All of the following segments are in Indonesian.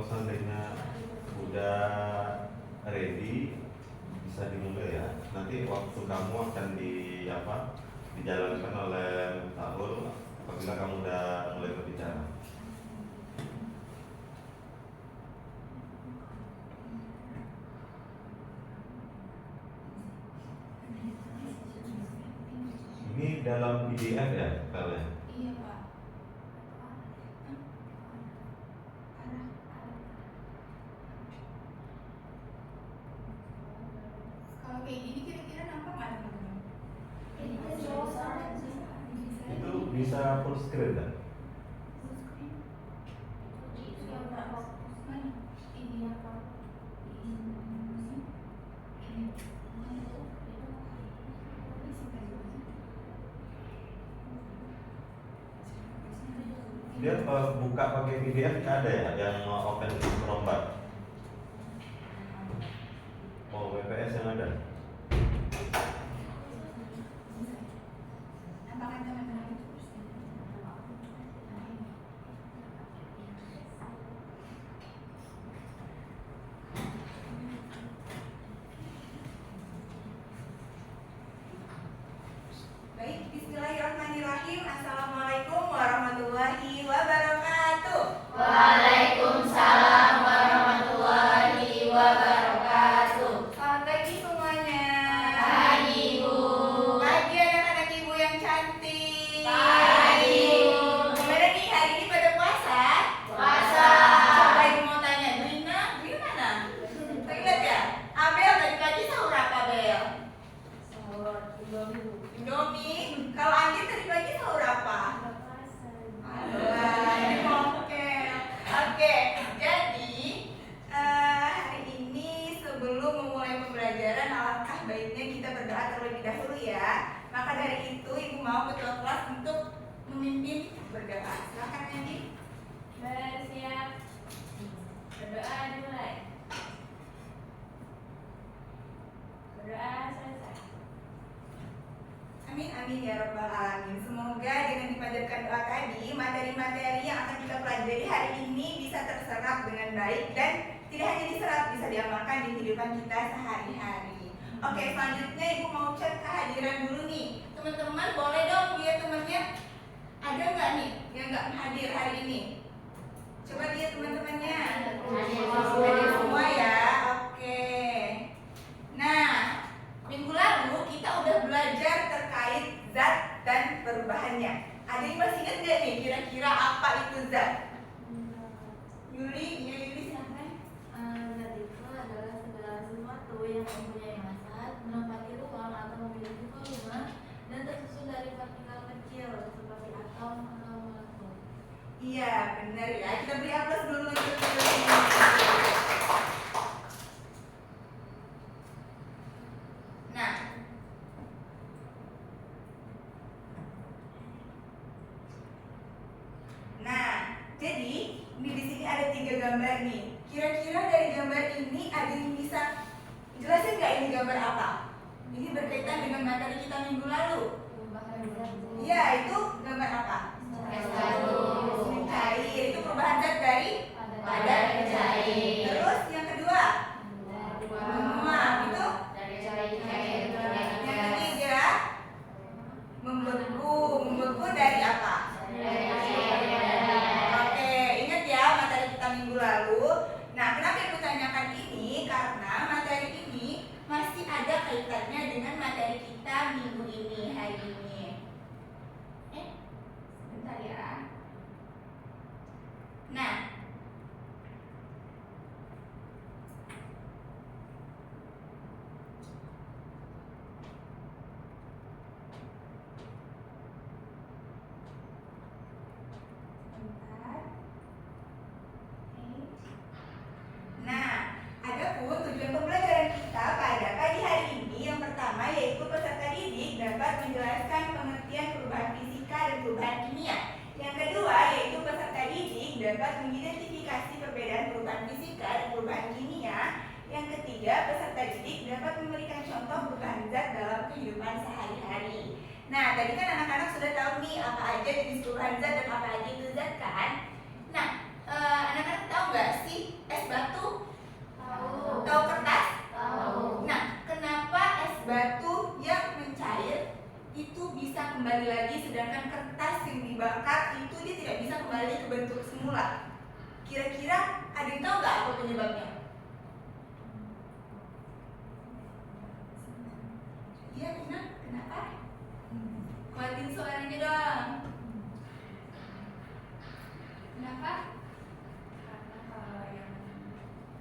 seandainya udah ready bisa dimulai ya. Nanti waktu kamu akan dijalankan oleh Tahul apabila kamu udah mulai berbicara. Ini dalam PDF ya kalian? Iya Pak. Kalau kayak gini kira-kira nampak nggak teman-teman? Itu bisa full screen kan? Dia buka pakai PDF nggak ada ya yang open Chromebook? Oh, WPS yang ada. Nampakkan teman-teman. Baik, bismillahirrahmanirrahim. Assalamualaikum warahmatullahi wabarakatuh. Waalaikumsalam warahmatullahi wabarakatuh. Selamat pagi semuanya. Pagi, Bu. Pagi anak-anak ibu yang cantik. Pagi, Bu. Gimana nih hari ini pada puasa? Puasa. Coba ibu mau tanya, Duina mana? Lihat ya, Abel tadi pagi sahur apa Abel? Indomie. Kalau Andi tadi pagi sahur apa? Oke. Jadi hari ini sebelum memulai pembelajaran alangkah baiknya kita berdoa terlebih dahulu ya. Maka dari itu ibu mau ketua kelas untuk memimpin berdoa. Silakan Andi. Bersiap. Berdoa dimulai. Berdoa selesai. Amin amin ya rabbal alamin. Semoga dengan dipanjatkan doa tadi, materi-materi yang akan kita pelajari hari ini bisa terserap dengan baik dan tidak hanya diserap, bisa diamalkan di kehidupan kita sehari-hari. Oke, selanjutnya ibu mau cek kehadiran dulu nih. Teman-teman boleh dong lihat temannya. Ada nggak nih yang nggak hadir hari ini? Coba lihat teman-temannya. Hadir semua ya. Oke. Nah, minggu lalu kita udah belajar terkait zat dan perubahannya. Ada yang masih ingat nggak nih kira-kira apa itu zat? Yuli silakan. Zat itu adalah segala sesuatu yang mempunyai massa, menempati ruang atau memiliki volume dan tersusun dari partikel kecil seperti atom atau molekul. Iya, benar ya. Kita beri aplaus dulu untuk Yuli. Nah, jadi di sini ada 3 gambar nih. Kira-kira dari gambar ini ada yang bisa jelasin nggak ini gambar apa? Ini berkaitan dengan materi kita minggu lalu. Perubahan zat. Iya, itu gambar apa? Cair. Itu perubahan zat dari padat ke cair. Terus yang kedua, menguap. Itu dari cair ke cair. yang ketiga, membeku. Membeku dari apa? Oke, ingat ya materi kita minggu lalu. Nah, kenapa ibu tanyakan ini? Karena materi ini masih ada kaitannya dengan materi kita minggu ini, hari ini. Sebentar ya. Nah, adapun tujuan pembelajaran kita pada pagi hari ini yang pertama yaitu peserta didik dapat menjelaskan pengertian perubahan fisika dan perubahan kimia. Yang kedua yaitu peserta didik dapat mengidentifikasi perbedaan perubahan fisika dan perubahan kimia. Yang ketiga, peserta didik dapat memberikan contoh perubahan zat dalam kehidupan sehari-hari. Nah, tadi kan anak-anak sudah tahu nih apa aja jenis perubahan zat dan apa aja itu zat kan? Nah, anak-anak tahu nggak sih sedangkan kertas yang dibakar itu dia tidak bisa kembali ke bentuk semula. Kira-kira ada yang tahu nggak apa penyebabnya? Iya, benar. Kenapa? Kuatin suaranya dong. Kenapa? Karena kalau yang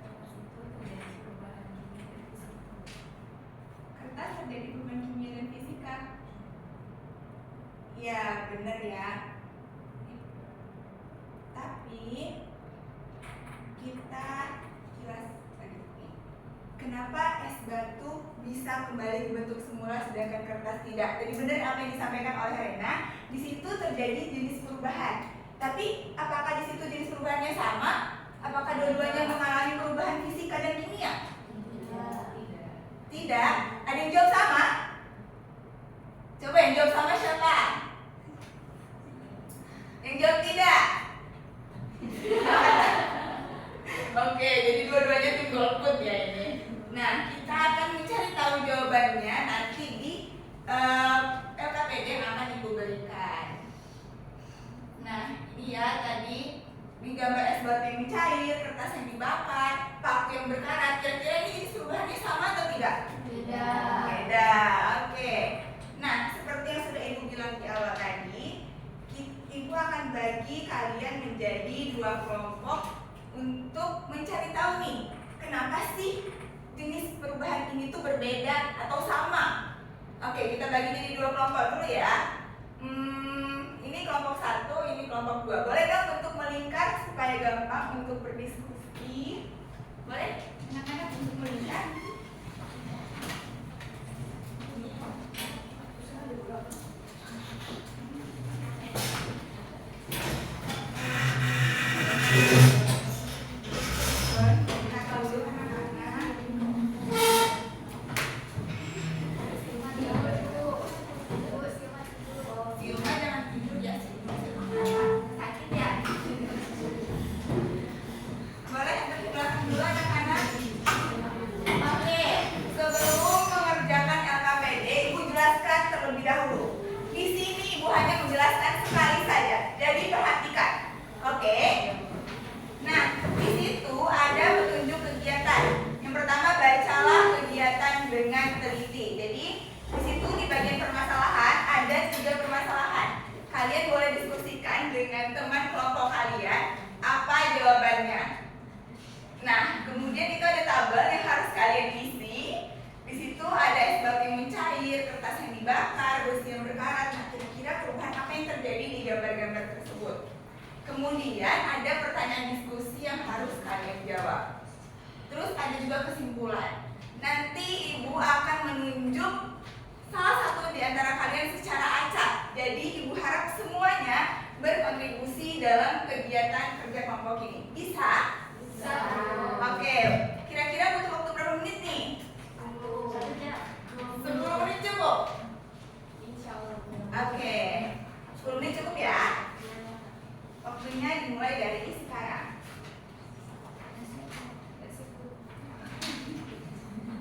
kertas itu terjadi perubahan kimia dan fisika. Kertas terjadi perubahan kimia dan fisika. Ya, benar ya. Tapi kita kilas lagi nih. Kenapa es batu bisa kembali ke bentuk semula sedangkan kertas tidak? Jadi benar apa yang disampaikan oleh Rena. Di situ terjadi jenis perubahan. Tapi apakah di situ jenis perubahannya sama? Apakah dua-duanya mengalami perubahan fisika dan kimia? Tidak. Ada yang jawab sama? Coba yang jawab sama siapa? Yang jawab tidak. Oke, jadi dua-duanya tim golput ya ini. Nah, kita akan mencari tahu jawabannya nanti di LKPD yang akan Ibu berikan. Nah, ini ya tadi di gambar es batu yang dicair, kertas yang dibakar, paku yang berkarat. Kira-kira ini jenis perubahannya sama atau tidak? Tidak. Beda. Oke. Nah, seperti yang sudah Ibu bilang di awal tadi, Ibu akan bagi kalian menjadi dua kelompok untuk mencari tahu nih, kenapa sih jenis perubahan ini tuh berbeda atau sama. Oke, kita bagi jadi dua kelompok dulu ya. Ini kelompok 1, ini kelompok 2. Boleh dong untuk melingkar supaya gampang untuk berdiskusi. Boleh? Anak-anak untuk melingkar. Kemudian ada pertanyaan diskusi yang harus kalian jawab. Terus ada juga kesimpulan. Nanti Ibu akan menunjuk salah satu di antara kalian secara acak. Jadi Ibu harap semuanya berkontribusi dalam kegiatan kerja kelompok ini. Bisa? Bisa. Oke. Kira-kira butuh waktu berapa menit nih? 10 menit cukup? Insya Allah. Oke. 10 menit cukup ya? Waktunya dimulai dari sekarang.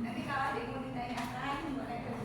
Nanti kalau ada yang mau ditanyakan, boleh dong.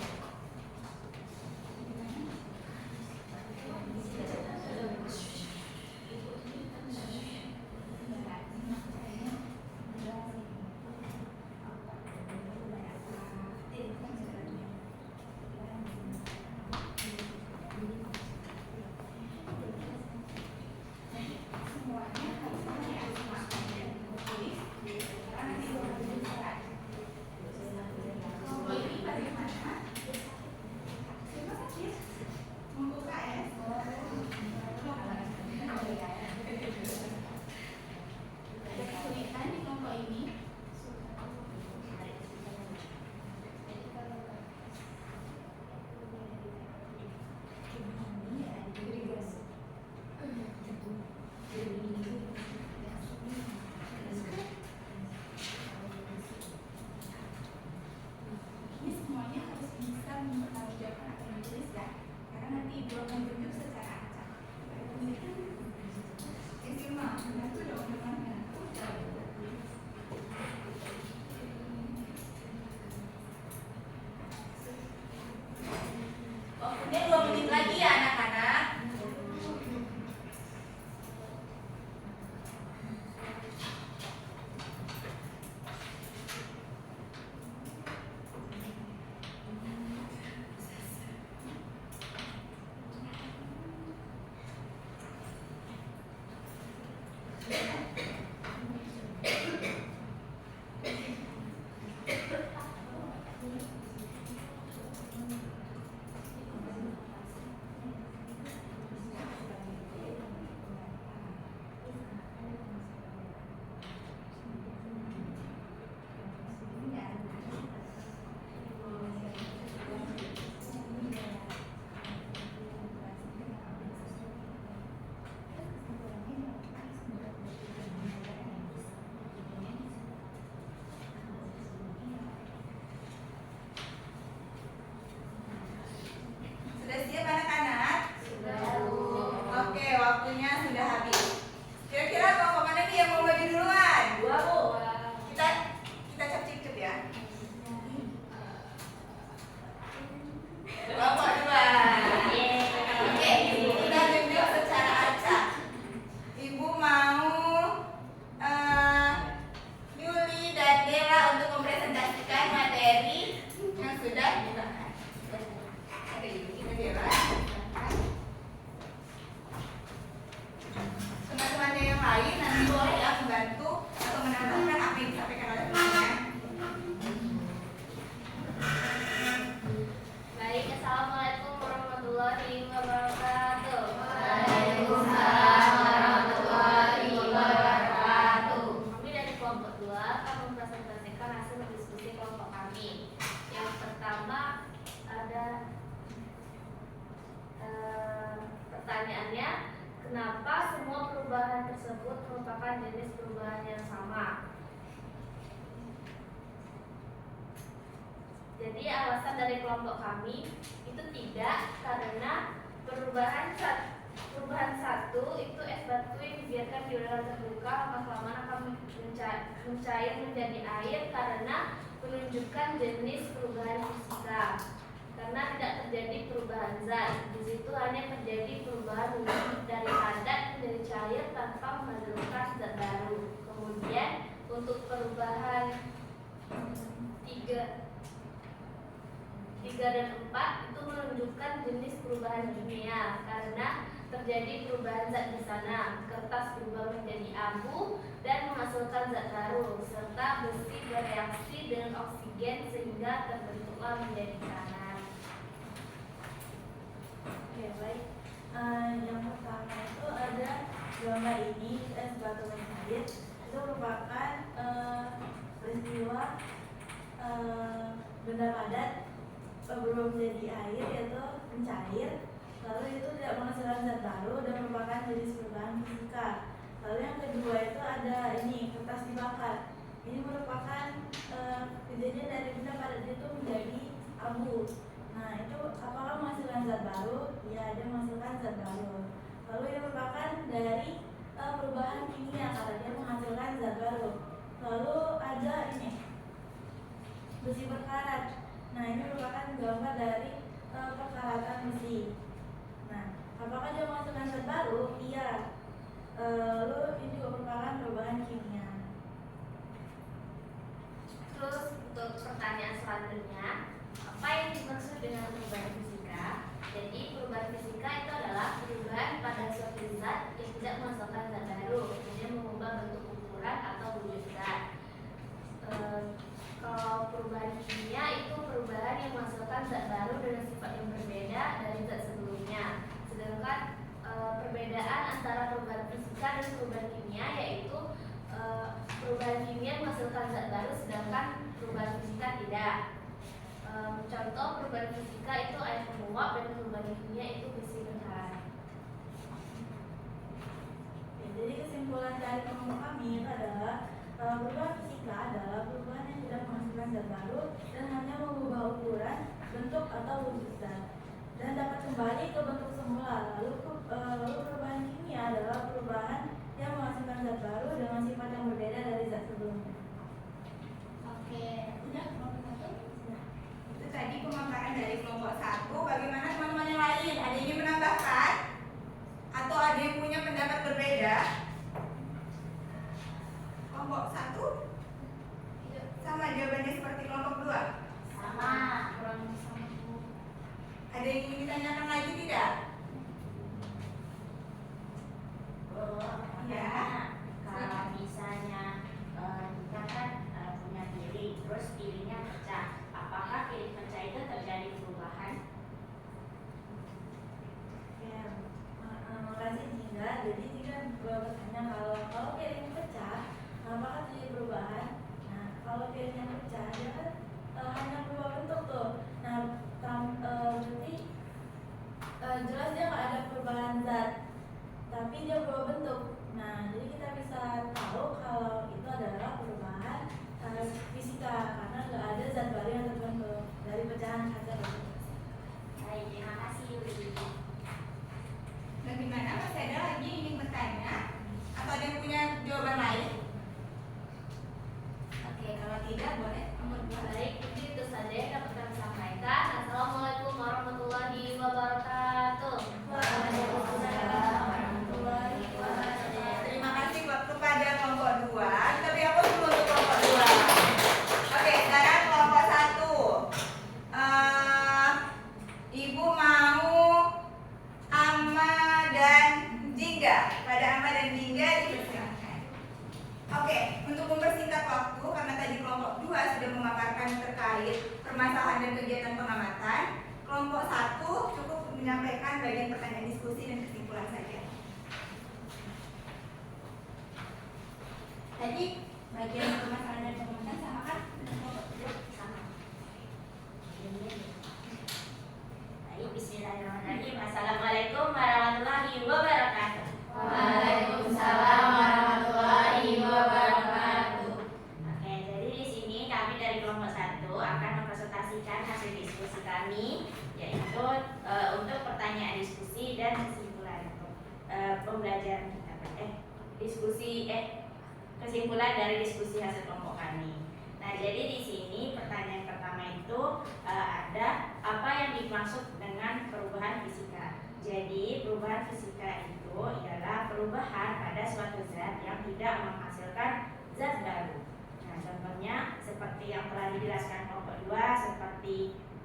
Kenapa semua perubahan tersebut merupakan jenis perubahan yang sama? Jadi alasan dari kelompok kami itu tidak, karena perubahan satu itu es batu yang dibiarkan di udara terbuka lama-lama akan mencair menjadi air karena menunjukkan jenis perubahan fisika. Karena tidak terjadi perubahan zat, di situ hanya terjadi perubahan wujud dari padat menjadi cair tanpa menghasilkan zat baru. Kemudian untuk perubahan 3 dan 4 itu menunjukkan jenis perubahan kimia karena terjadi perubahan zat di sana. Kertas berubah menjadi abu dan menghasilkan zat baru, serta besi bereaksi dengan oksigen sehingga terbentuklah menjadi tanah. Oke, baik. Yang pertama itu ada gambar ini, es batu mencair. Itu merupakan peristiwa benda padat berubah menjadi air, yaitu mencair. Lalu itu tidak menghasilkan zat baru dan merupakan jenis perubahan fisika. Lalu yang kedua itu ada ini, kertas dibakar. Ini merupakan kejadian dari benda padat itu menjadi abu. Nah, itu apakah menghasilkan zat baru? Ya, dia menghasilkan zat baru. Lalu ini merupakan dari perubahan kimia karena dia menghasilkan zat baru. Lalu ada ini, besi berkarat. Nah, ini merupakan gambar dari perkaratan besi. Nah, apakah dia menghasilkan zat baru? Iya. Lalu ini juga merupakan perubahan kimia. Terus untuk pertanyaan selanjutnya, apa yang dimaksud dengan perubahan fisika? Jadi perubahan fisika itu adalah perubahan pada suatu zat yang tidak menghasilkan zat baru, kemudian mengubah bentuk ukuran atau wujud zat. Kalau perubahan kimia itu perubahan yang menghasilkan zat baru dengan sifat yang berbeda dari zat sebelumnya. Sedangkan perbedaan antara perubahan fisika dan perubahan kimia yaitu perubahan kimia menghasilkan zat baru sedangkan perubahan fisika tidak. Contoh perubahan fisika itu air penguap dan perubahan kimia itu besi berkarat. Jadi kesimpulan dari kelompok kami itu adalah perubahan fisika adalah perubahan yang tidak menghasilkan zat baru dan hanya mengubah ukuran, bentuk atau wujud zat dan dapat kembali ke bentuk semula. Lalu perubahan kimia adalah perubahan yang menghasilkan zat baru dengan sifat yang berbeda dari zat sebelumnya. Oke, udah kelompok satu? Itu tadi pemaparan dari kelompok 1. Bagaimana teman-teman yang lain? Ada yang ingin menambahkan? Atau ada yang punya pendapat berbeda? Kelompok 1 sama jawabannya seperti kelompok 2? Sama, kurang lebih sama. Ada yang ingin ditanyakan lagi tidak? Ya. Kalau misalnya kita kan punya piring, terus piringnya pecah, apakah piring pecah itu terjadi perubahan? Ya, makasih Jingga. Jadi Jingga bertanya kalau piring pecah, apakah terjadi perubahan? Nah, kalau piringnya pecah, dia kan hanya berubah bentuk tuh. Nah, berarti jelas dia nggak ada perubahan zat, tapi dia berubah bentuk. Nah, jadi kita bisa tahu kalau itu adalah perubahan fisika karena nggak ada zat baru yang terbentuk dari pecahan kaca tersebut. Baik, terima kasih Yuli. Bagaimana? Masih ada lagi yang ingin bertanya? Atau ada yang punya jawaban lain? Oke, kalau tidak boleh nomor 2. Baik, itu saja yang dapat kami sampaikan. Assalamualaikum warahmatullahi wabarakatuh. Waalaikumsalam warahmatullahi wabarakatuh. Terima kasih kepada kelompok 2. Kita beri aplaus dulu untuk kelompok 2. Oke, sekarang kelompok 1. Ibu mau Amma dan Jingga. Pada Amma dan Jingga dipersilakan. Oke, untuk mempersingkat waktu karena tadi kelompok 2 sudah memaparkan terkait permasalahan dan kegiatan pengamatan, kelompok 1 cukup menyampaikan bagian pertanyaan diskusi dan kesimpulan saja. Tadi bagian permasalahan dan pengamatan sama kan? Sama. Baik, bismillahirrahmanirrahim. Assalamualaikum warahmatullahi wabarakatuh. kami, yaitu untuk pertanyaan diskusi dan kesimpulan untuk pembelajaran kita. Kesimpulan dari diskusi hasil kelompok kami. Nah, jadi di sini pertanyaan pertama itu ada apa yang dimaksud dengan perubahan fisika. Jadi perubahan fisika itu ialah perubahan pada suatu zat yang tidak menghasilkan zat baru. Nah, contohnya seperti yang telah dijelaskan kelompok 2, seperti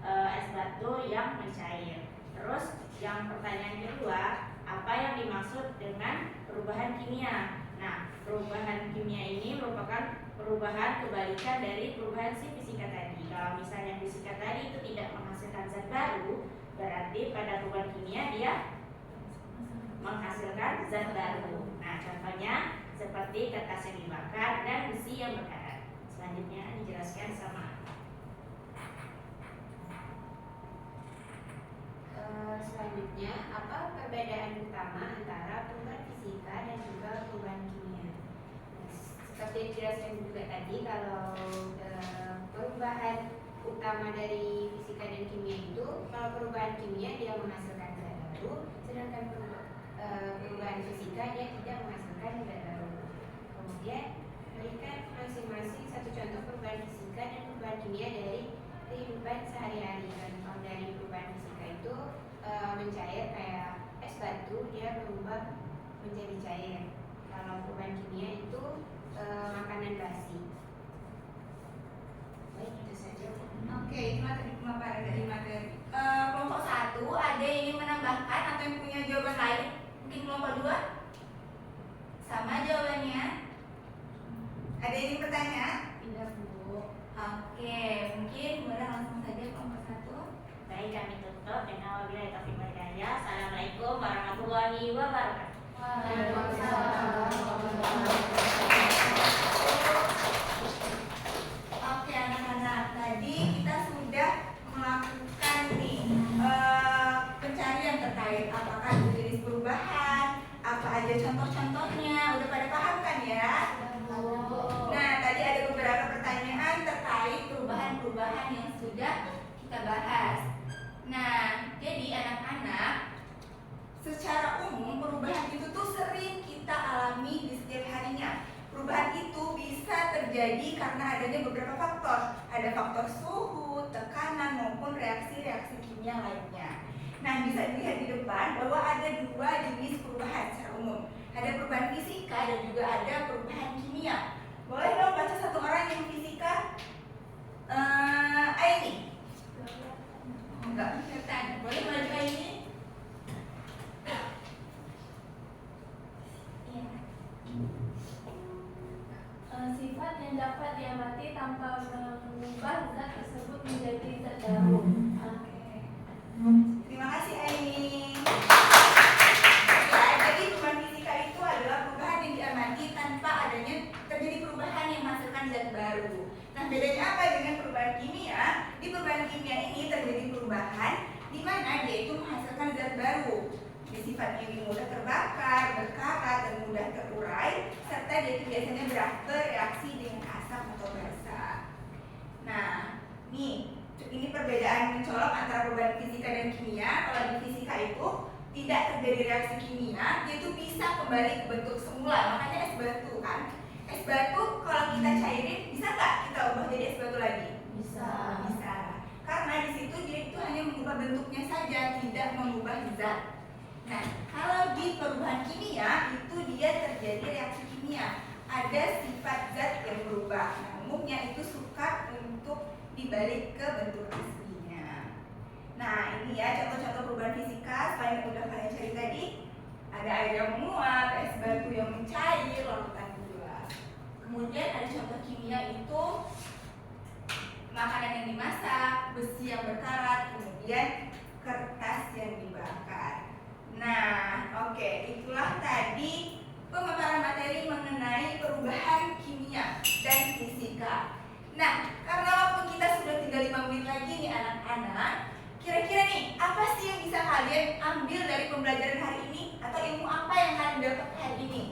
es batu yang mencair. Terus yang pertanyaan kedua, apa yang dimaksud dengan perubahan kimia? Nah, perubahan kimia ini merupakan perubahan kebalikan dari perubahan si fisika tadi. Kalau misalnya fisika tadi itu tidak menghasilkan zat baru, berarti pada perubahan kimia dia menghasilkan zat baru. Nah, contohnya seperti kertas yang dibakar dan besi yang berkarat. Selanjutnya dijelaskan sama. Selanjutnya, apa perbedaan utama antara perubahan fisika dan juga perubahan kimia? Seperti yang dijelaskan juga tadi, kalau perubahan utama dari fisika dan kimia itu, kalau perubahan kimia dia menghasilkan zat baru, sedangkan perubahan fisika dia tidak menghasilkan zat baru. Kemudian berikan masing-masing satu contoh perubahan fisika dan perubahan kimia dari kehidupan sehari-hari. Contoh dari perubahan fisika itu mencair, kayak es batu dia berubah menjadi cair. Kalau perubahan kimia itu makanan basi. Baik, itu saja. Oke, itu materi pemaparan dari materi. Kelompok 1 ada yang ingin menambahkan atau yang punya jawaban lain? Mungkin kelompok 2 sama jawabannya. Ada yang ingin bertanya? Tidak, Bu. Oke, mungkin boleh langsung saja kelompok 1. Baik, kami tutup dengan wabillahi taufiq wal hidayah. Assalamualaikum warahmatullahi wabarakatuh. Oke anak-anak, tadi kita sudah melakukan nih pencarian terkait apakah itu jenis perubahan, apa aja contoh-contohnya, udah pada paham kan ya? Nah, tadi ada beberapa pertanyaan terkait perubahan-perubahan yang sudah kita bahas. Nah, jadi anak-anak, secara umum perubahan itu tuh sering kita alami di setiap harinya. Perubahan itu bisa terjadi karena adanya beberapa faktor. Ada faktor suhu, tekanan, maupun reaksi-reaksi kimia lainnya. Nah, bisa dilihat di depan bahwa ada dua jenis perubahan secara umum. Ada perubahan fisika dan juga ada perubahan kimia. Boleh dong baca satu orang yang fisika? Aini? Enggak kelihatan. Boleh maju Aini? Sifat yang dapat diamati tanpa mengubah zat tersebut menjadi zat baru. Terima kasih Aini. Ya, jadi perubahan fisika itu adalah perubahan yang diamati tanpa adanya terjadi perubahan yang menghasilkan zat baru. Nah, bedanya apa dengan perubahan kimia? Di perubahan kimia ini terjadi perubahan di mana dia itu menghasilkan zat baru. Sifatnya ini mudah terbakar, berkarat, dan mudah terurai, serta dia itu biasanya bereaksi dengan asam atau basa. Nah, ini perbedaan mencolok antara perubahan fisika dan kimia. Kalau di fisika itu tidak terjadi reaksi kimia, dia itu bisa kembali ke bentuk semula. Makanya es batu kan, es batu kalau kita cairin bisa nggak kita ubah jadi es batu lagi? Bisa. Bisa. Karena di situ dia itu hanya mengubah bentuknya saja, tidak mengubah zat. Nah, kalau di perubahan kimia itu dia terjadi reaksi kimia. Ada sifat zat yang berubah. Nah, umumnya itu sukar untuk dibalik ke bentuk aslinya. Nah, ini ya contoh-contoh perubahan fisika. Selain yang udah kalian cari tadi, ada air yang menguap, es batu yang mencair, larutan gula. Kemudian ada contoh kimia itu makanan yang dimasak, besi yang berkarat, kemudian kertas yang dibakar. Nah, oke, itulah tadi pemaparan materi mengenai perubahan kimia dan fisika. Nah, karena waktu kita sudah tinggal 5 menit lagi nih anak-anak, kira-kira nih apa sih yang bisa kalian ambil dari pembelajaran hari ini? Atau ilmu apa yang kalian dapat hari ini?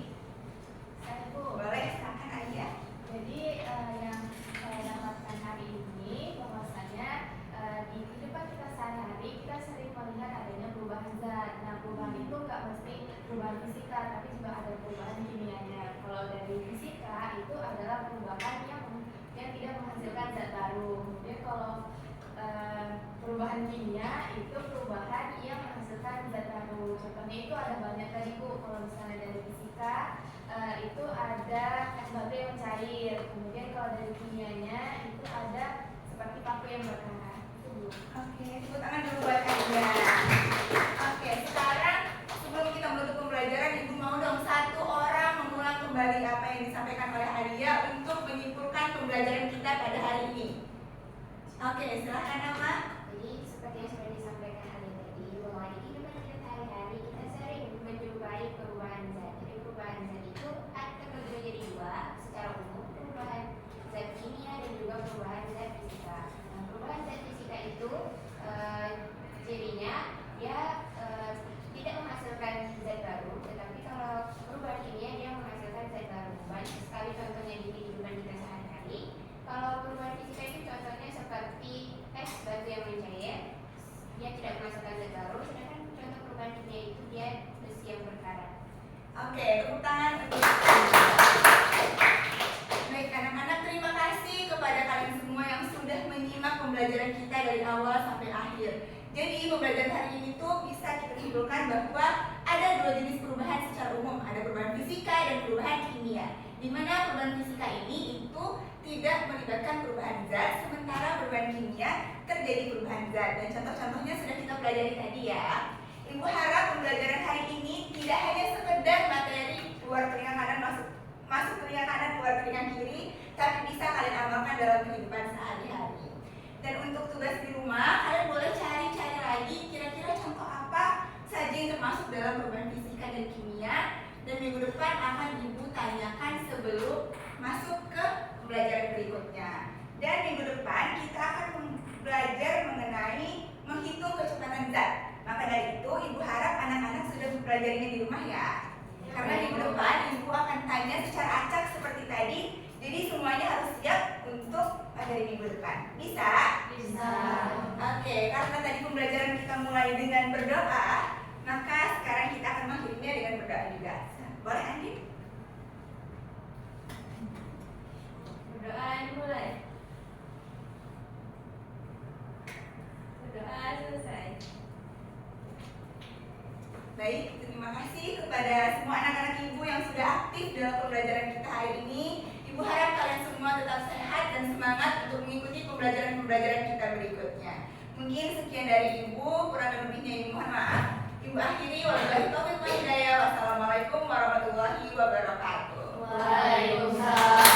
Boleh, silakan Ayah. Jadi yang saya dapatkan hari ini bahwasanya di kehidupan kita sering melihat adanya perubahan zat. Nah, perubahan itu nggak mesti perubahan fisika, tapi juga ada perubahan kimianya. Kalau dari fisika itu adalah perubahan yang tidak menghasilkan zat baru. Kemudian kalau perubahan kimia itu perubahan yang menghasilkan zat baru. Contohnya itu ada banyak tadi Bu. Kalau misalnya dari fisika itu ada es batu yang mencair. Kemudian kalau dari kimianya itu ada seperti paku yang berkarat. Itu Bu. Oke, tepuk tangan dulu buat kalian. Oke, sekarang sebelum kita menutup pembelajaran, Ibu mau dong satu orang mengulang kembali apa yang disampaikan oleh Alia untuk menyimpulkan pembelajaran kita pada hari ini. Oke, silakan Ama. Jadi seperti yang sudah disampaikan Ali tadi, bahwa di kehidupan kita sehari-hari kita sering menjumpai perubahan zat. Jadi perubahan zat itu terbagi menjadi dua secara umum, perubahan zat kimia dan juga perubahan zat fisika. Nah, perubahan zat fisika itu cirinya dia tidak menghasilkan zat baru, tetapi kalau perubahan kimia dia menghasilkan zat baru. Banyak sekali contohnya di kehidupan kita sehari-hari. Kalau perubahan fisika itu contohnya seperti es batu yang mencair, dia tidak menghasilkan zat baru. Sedangkan contoh perubahan kimia itu dia besi yang berkarat. Oke, tepuk tangan untuk baik anak-anak, terima kasih kepada kalian semua yang sudah menyimak pembelajaran kita dari awal sampai akhir. Jadi pembelajaran hari ini tuh bisa kita simpulkan bahwa ada dua jenis perubahan secara umum, ada perubahan fisika dan perubahan kimia. Di mana perubahan fisika ini itu tidak melibatkan perubahan zat, sementara perubahan kimia terjadi perubahan zat. Dan contoh-contohnya sudah kita pelajari tadi ya. Ibu harap pembelajaran hari ini tidak hanya sekedar materi keluar telinga kanan masuk telinga kanan keluar telinga kiri, tapi bisa kalian amalkan dalam kehidupan sehari-hari. Dan untuk tugas di rumah, kalian boleh cari-cari lagi kira-kira contoh apa saja yang termasuk dalam perubahan fisika dan kimia. Dan minggu depan akan Ibu tanyakan sebelum masuk ke pembelajaran berikutnya. Dan minggu depan kita akan belajar mengenai menghitung kecepatan zat. Maka dari itu Ibu harap anak-anak sudah mempelajarinya di rumah ya. Karena minggu depan Ibu akan tanya secara acak seperti tadi. Jadi semuanya harus siap untuk materi minggu depan. Bisa? Bisa. Oke, karena tadi pembelajaran kita mulai dengan berdoa, maka sekarang kita akan mengakhirinya dengan berdoa juga. Boleh Andi? Berdoa dimulai. Berdoa selesai. Baik, terima kasih kepada semua anak-anak Ibu yang sudah aktif dalam pembelajaran kita hari ini. Ibu harap kalian semua tetap sehat dan semangat untuk mengikuti pembelajaran-pembelajaran kita berikutnya. Mungkin sekian dari Ibu, kurang lebihnya Ibu mohon maaf. Ibu akhiri, wabillahi taufiq wal hidayah. Wassalamualaikum warahmatullahi wabarakatuh. Waalaikumsalam.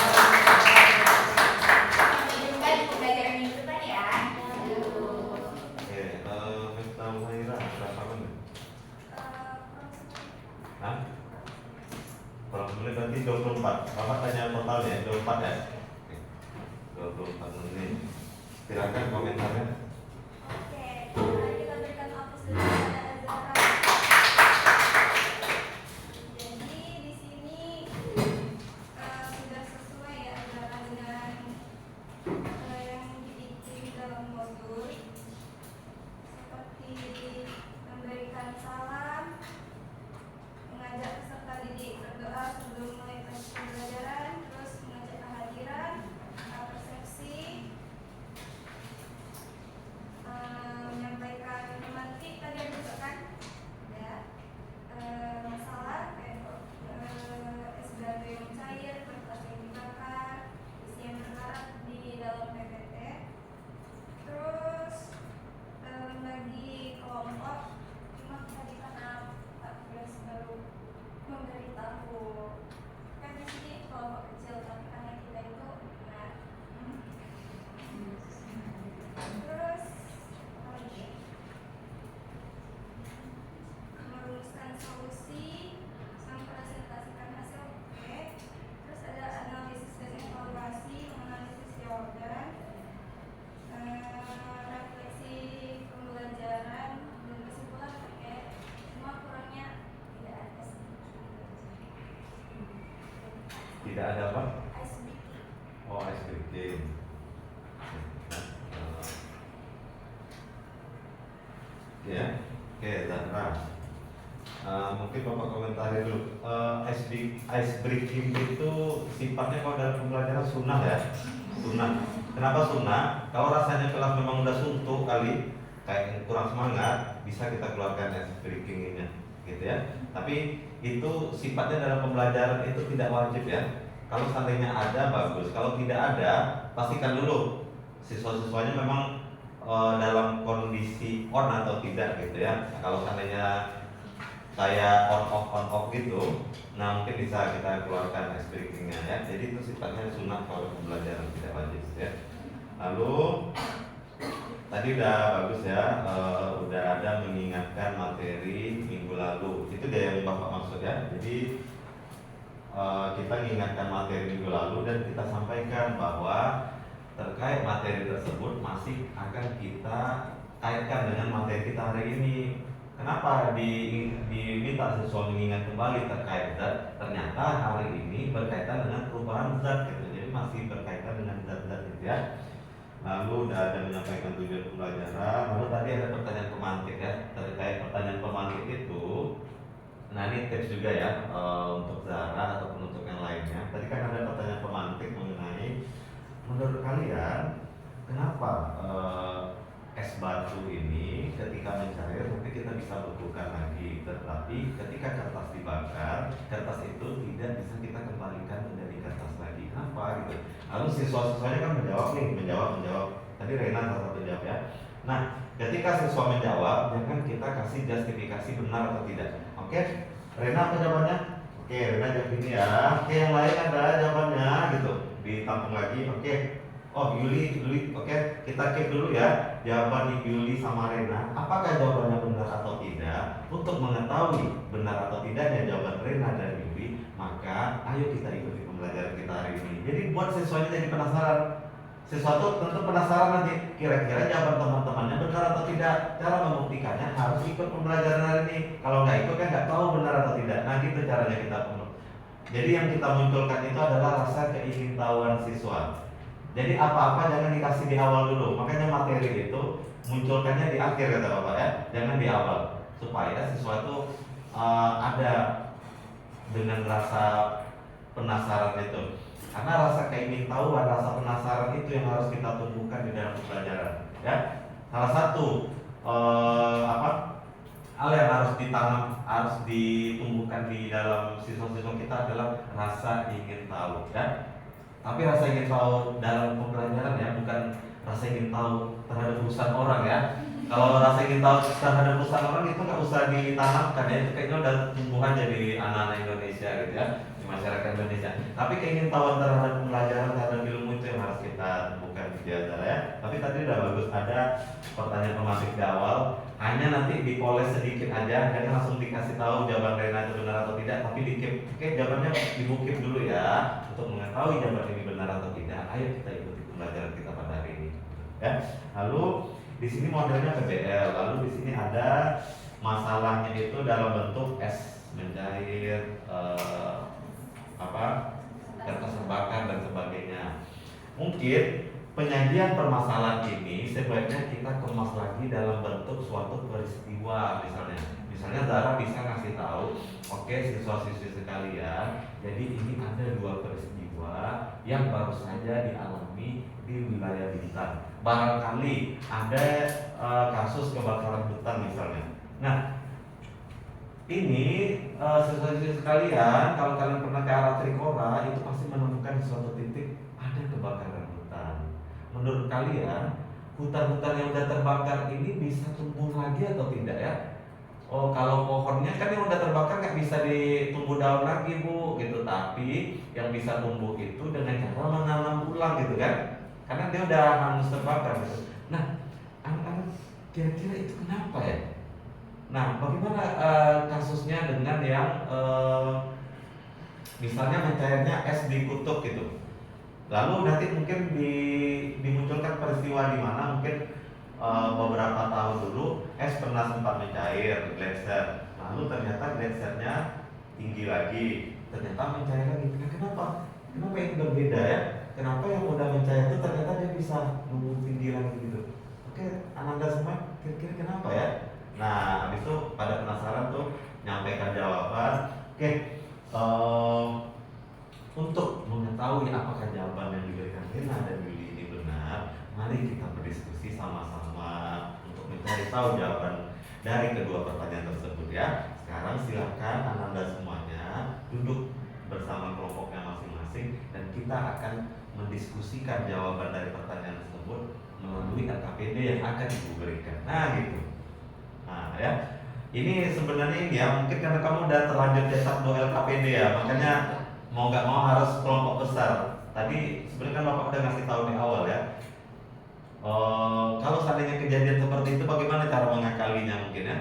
Sampai jumpa di pembelajaran minggu depan ya. Oke, Mr. Muhairah, berapa menit? Hah? Kurang menit berarti 24. Bapak tanya totalnya 24 ya? Oke, 24 menit. Silakan komentarnya. Oke, mari kita berikan aplaus dulu kepada Azara. Jadi di sini sudah sesuai ya Azara dengan yang dibikin dalam modul, seperti memberikan salam, mengajak peserta didik berdoa sebelum mulai pembelajaran, terus mengajak kehadiran, persepsi, menyampaikan tematik tadi ada juga kan ya, masalah kayak es batu yang cair, kertas yang dibakar, isi yang berkarat di dalam PPT, terus membagi kelompok. Cuma tadi karena Pak Grace baru memberitahu kan di sini kelompok kecil, tapi karena kita itu terus apa lagi? Merumuskan solusi, mempresentasikan hasil. Oke. Terus ada analisis dan evaluasi, menganalisis jawaban, refleksi pembelajaran dan kesimpulan. Oke. Semua kurangnya tidak ada sih. Tidak ada apa? Ice breaking. Oh, ice breaking. Ya, oke, Zahra. Mungkin Bapak komentari dulu. Ice breaking itu sifatnya kalau dalam pembelajaran sunnah ya, sunnah. Kenapa sunnah? Kalau rasanya kelas memang udah suntuk kali, kayak kurang semangat, bisa kita keluarkan ice breaking ini, gitu ya. Tapi itu sifatnya dalam pembelajaran itu tidak wajib ya. Kalau seandainya ada bagus, kalau tidak ada pastikan dulu siswa-siswanya memang dalam kondisi on atau tidak gitu ya. Nah, kalau seandainya kayak on off gitu, nah mungkin bisa kita keluarkan ice breakingnya ya. Jadi itu sifatnya sunnah kalau pembelajaran tidak wajib ya. Lalu tadi udah bagus ya, udah ada mengingatkan materi minggu lalu. Itu dia yang Bapak maksud ya. Jadi kita mengingatkan materi minggu lalu dan kita sampaikan bahwa terkait materi tersebut masih akan kita kaitkan dengan materi kita hari ini. Kenapa diminta siswa mengingat kembali terkait zat? Ternyata hari ini berkaitan dengan perubahan zat gitu. Jadi masih berkaitan dengan zat-zat gitu ya. Lalu udah ada menyampaikan tujuan pembelajaran. Lalu tadi ada pertanyaan pemantik ya. Terkait pertanyaan pemantik itu, nah ini tips juga ya untuk Zahra ataupun untuk yang lainnya. Tadi kan ada pertanyaan pemantik mengenai menurut kalian kenapa es batu ini ketika mencair tapi kita bisa bekukan lagi, tetapi ketika kertas dibakar, kertas itu tidak bisa kita kembalikan menjadi kertas lagi. Kenapa gitu? Lalu siswa-siswanya kan menjawab nih, menjawab. Tadi Rena salah satu jawab ya. Nah, ketika siswa menjawab, jangan kita kasih justifikasi benar atau tidak. Oke, Rena apa jawabannya? Oke, Rena jawab ini ya. Oke, yang lain ada jawabannya gitu. Ditampung lagi. Oke. Oh, Yuli, oke, kita cek dulu ya jawaban Yuli sama Rena. Apakah jawabannya benar atau tidak? Untuk mengetahui benar atau tidaknya jawaban Rena dan Yuli, maka ayo kita ikuti pembelajaran kita hari ini. Jadi buat siswanya jadi penasaran. Siswa tuh tentu penasaran nanti kira-kira jawaban teman-temannya benar atau tidak. Cara membuktikannya harus ikut pembelajaran hari ini. Kalau nggak ikut kan nggak tahu benar atau tidak. Nah gitu caranya kita Jadi yang kita munculkan itu adalah rasa keingintahuan siswa. Jadi apa-apa jangan dikasih di awal dulu. Makanya materi itu munculkannya di akhir kata Bapak ya, jangan di awal. Supaya siswa itu ada dengan rasa penasaran itu. Karena rasa keingintahuan, rasa penasaran itu yang harus kita tumbuhkan di dalam pembelajaran. Ya, salah satu hal yang harus ditanam, harus ditumbuhkan di dalam siswa-siswa kita adalah rasa ingin tahu. Ya. Tapi rasa ingin tahu dalam pembelajaran ya, bukan rasa ingin tahu terhadap urusan orang ya. Kalau rasa ingin tahu terhadap urusan orang itu nggak usah ditanamkan ya, itu kayaknya udah tumbuhan jadi anak-anak Indonesia gitu ya, di masyarakat Indonesia. Tapi keingintahuan terhadap pembelajaran, terhadap ilmu itu yang harus kita tumbuhkan di antara ya. Tapi tadi udah bagus, ada pertanyaan pemantik di awal. Hanya nanti dipoles sedikit aja, jangan langsung dikasih tahu jawaban Rena itu benar atau tidak, tapi dikip. Oke, jawabannya dibukit dulu ya, untuk mengetahui jawaban ini benar atau tidak. Ayo kita ikuti pembelajaran kita pada hari ini. Ya, lalu di sini modelnya PBL, lalu di sini ada masalahnya itu dalam bentuk es mencair, kertas terbakar dan sebagainya. Mungkin penyajian permasalahan ini sebaiknya kita kemas lagi dalam bentuk suatu peristiwa misalnya Zahra bisa ngasih tahu, oke siswa-siswi sekalian, jadi ini ada dua peristiwa yang baru saja dialami di wilayah Bintan. Barangkali ada kasus kebakaran hutan misalnya. Nah, ini siswa-siswi sekalian, kalau kalian pernah ke arah Trikora itu pasti menemukan di suatu titik ada kebakaran hutan. Menurut kalian, hutan-hutan yang sudah terbakar ini bisa tumbuh lagi atau tidak ya? Oh, kalau pohonnya kan yang udah terbakar nggak bisa ditumbuh daun lagi Bu, gitu. Tapi yang bisa tumbuh itu dengan cara menanam ulang gitu kan? Karena dia udah hangus terbakar gitu. Nah, anak-anak kira-kira itu kenapa ya? Nah, bagaimana kasusnya dengan yang misalnya mencairnya es di kutub gitu? Lalu nanti mungkin dimunculkan peristiwa di mana mungkin beberapa tahun dulu es pernah sempat mencair, gletser. Lalu ternyata gletsernya tinggi lagi, ternyata mencair lagi. Nah, kenapa itu berbeda ya? Kenapa yang udah mencair itu ternyata dia bisa tumbuh tinggi lagi gitu? Oke, Ananda semua kira-kira kenapa ya? Nah, habis itu pada penasaran tuh nyampaikan jawaban. Oke, untuk mengetahui apakah jawaban yang diberikan Rina dan Yuli ini benar, mari kita berdiskusi sama-sama untuk mencari tahu jawaban dari kedua pertanyaan tersebut ya. Sekarang silakan Ananda semuanya duduk bersama kelompoknya masing-masing dan kita akan mendiskusikan jawaban dari pertanyaan tersebut melalui LKPD yang akan Ibu berikan. Nah gitu. Nah ya, ini sebenarnya ini ya, mungkin karena kamu udah terlanjur cetak 2 LKPD ya, makanya mau nggak mau harus kelompok besar. Tadi sebenarnya kan Bapak udah ngasih tahu di awal ya. Kalau seandainya kejadian seperti itu, bagaimana cara mengakalinya mungkin ya?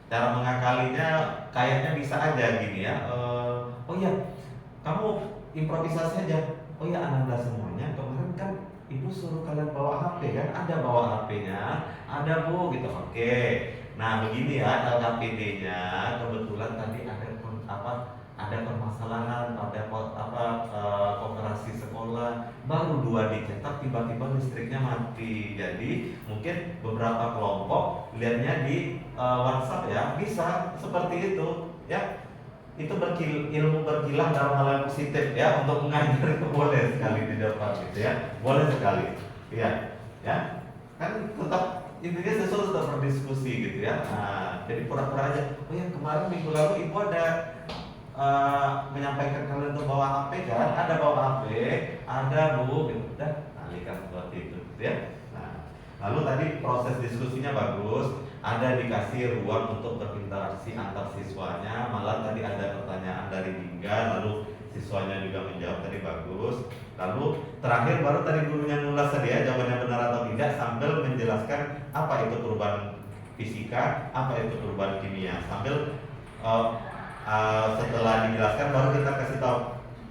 Cara mengakalinya kayaknya bisa aja gini ya. Oh iya, kamu improvisasi aja. Oh iya Ananda semuanya, kemarin kan Ibu suruh kalian bawa HP kan? Ada bawa HP-nya, ada Bu gitu. Oke. Nah begini ya LKPD-nya, kebetulan tadi ada permasalahan pada koperasi sekolah, baru 2 dicetak, tiba-tiba listriknya mati. Jadi mungkin beberapa kelompok lihatnya di WhatsApp ya, bisa seperti itu ya. Itu ilmu berkilah dalam hal yang positif ya, untuk mengajar itu boleh sekali didapat gitu ya, boleh sekali ya kan tetap intinya sesuatu tetap berdiskusi gitu ya. Nah, jadi pura-pura aja, oh ya kemarin minggu lalu Ibu ada menyampaikan kalian untuk bawa HP kan, ada bawa HP, ada Bu gitu, udah alihkan seperti itu gitu ya. Nah, lalu tadi proses diskusinya bagus, ada dikasih ruang untuk berinteraksi antar siswanya, malah tadi ada pertanyaan dari Dingga, lalu siswanya juga menjawab tadi bagus. Lalu terakhir baru tadi gurunya nulis tadi ya, jawabannya benar atau tidak sambil menjelaskan apa itu perubahan fisika, apa itu perubahan kimia, sambil setelah dijelaskan baru kita kasih tahu,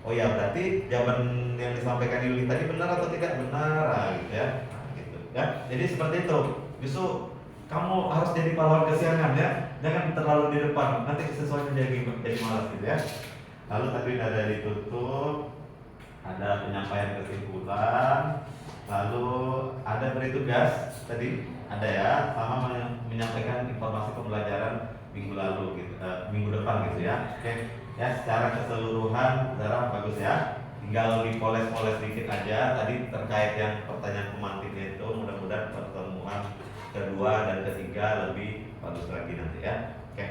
oh ya berarti jawaban yang disampaikan Yuli tadi benar atau tidak benar, gitu ya. Nah, gitu ya. Jadi seperti itu. Justru kamu harus jadi pahlawan kesiangan ya, jangan terlalu di depan, nanti sesuatu jadi malas gitu ya. Lalu tadi ada ditutup, ada penyampaian kesimpulan, lalu ada beri tugas tadi ada ya, sama menyampaikan informasi pembelajaran minggu lalu gitu, minggu depan gitu ya. Oke ya, secara keseluruhan Zara bagus ya, tinggal dipoles-poles dikit aja tadi terkait yang pertanyaan pemantiknya itu. Mudah-mudahan pertemuan kedua dan ketiga lebih bagus lagi nanti ya. Oke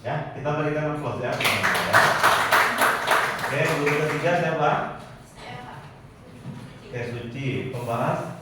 ya, kita berikan close ya. Oke, guru ketiga siapa? Oke, Suci. Pembahas